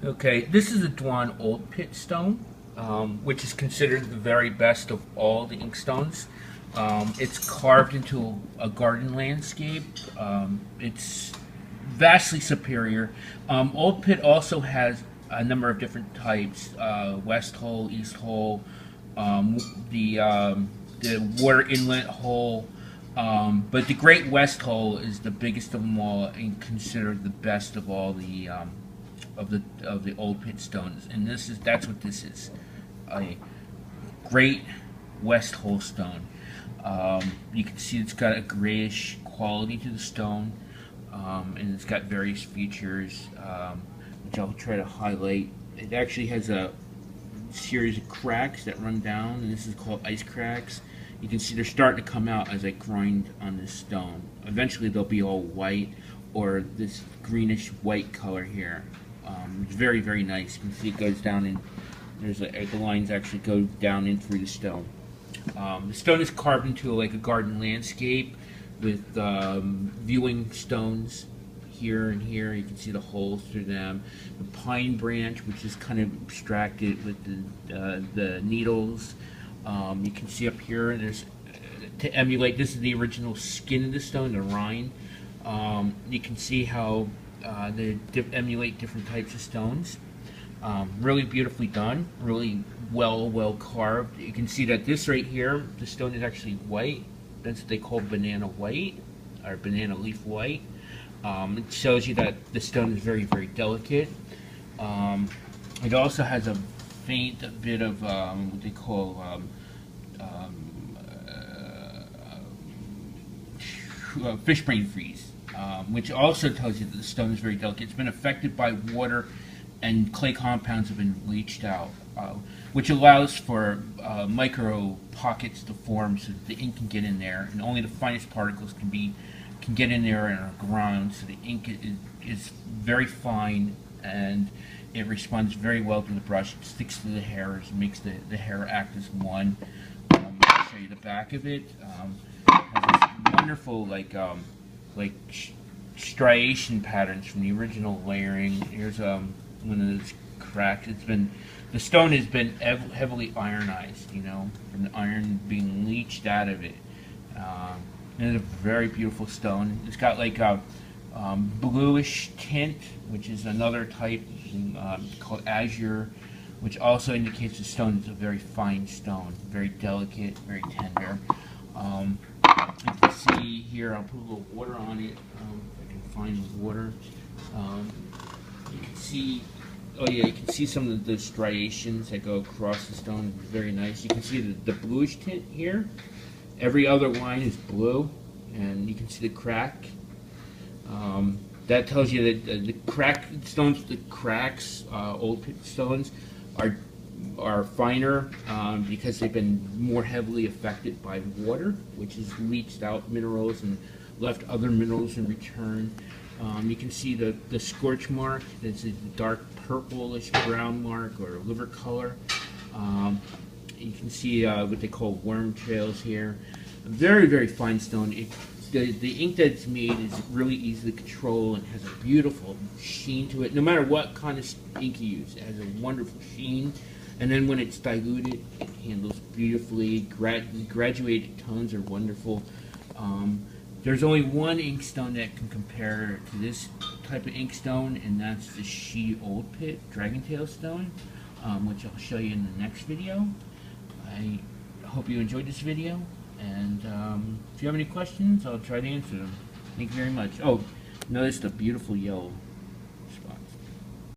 Okay, this is a Duan Old Pit stone, which is considered the very best of all the ink stones. It's carved into a garden landscape. It's vastly superior. Old Pit also has a number of different types: West Hole, East Hole, um, the um, the water inlet hole. But the Great West Hole is the biggest of them all and considered the best of all the of the old pit stones. And that's what this is, a Great West Hole stone. You can see it's got a grayish quality to the stone, and it's got various features, which I'll try to highlight. It actually has a series of cracks that run down, and this is called ice cracks. You can see they're starting to come out as I grind on this stone. Eventually they'll be all white, or this greenish white color here. It's very, very nice. You can see it goes down in, the lines actually go down in through the stone. The stone is carved into like a garden landscape with viewing stones here and here. You can see the holes through them. The pine branch, which is kind of abstracted with the needles. You can see up here, there's to emulate. This is the original skin of the stone, the rind. You can see how they emulate different types of stones. Really beautifully done. Really well carved. You can see that this right here, the stone is actually white. That's what they call banana white or banana leaf white. It shows you that the stone is very, very delicate. It also has a faint bit of what they call fishbrain freeze, which also tells you that the stone is very delicate. It's been affected by water, and clay compounds have been leached out, which allows for micro pockets to form so that the ink can get in there, and only the finest particles can get in there and are ground. So the ink is very fine, and it responds very well to the brush. It sticks to the hairs and makes the hair act as one. I'll show you the back of it. It has this wonderful striation patterns from the original layering. Here's one of those cracks. The stone has been heavily ironized, from the iron being leached out of it. And it's a very beautiful stone. It's got like a bluish tint, which is another type called azure, which also indicates the stone is a very fine stone, very delicate, very tender. You can see here, I'll put a little water on it, if I can find the water. You can see, oh yeah, you can see some of the striations that go across the stone. It's very nice. You can see the bluish tint here. Every other line is blue, and you can see the crack. That tells you that the crack stones, the cracks, old pit stones, are finer because they've been more heavily affected by water, which has leached out minerals and left other minerals in return. You can see the scorch mark. It's a dark purplish brown mark or liver color. You can see what they call worm trails here. A very, very fine stone. The ink that's made is really easy to control and has a beautiful sheen to it. No matter what kind of ink you use, it has a wonderful sheen. And then when it's diluted, it handles beautifully. Graduated tones are wonderful. There's only one ink stone that can compare to this type of ink stone, and that's the She Old Pit Dragontail stone, which I'll show you in the next video. I hope you enjoyed this video, and if you have any questions, I'll try to answer them. Thank you very much. Oh, notice the beautiful yellow.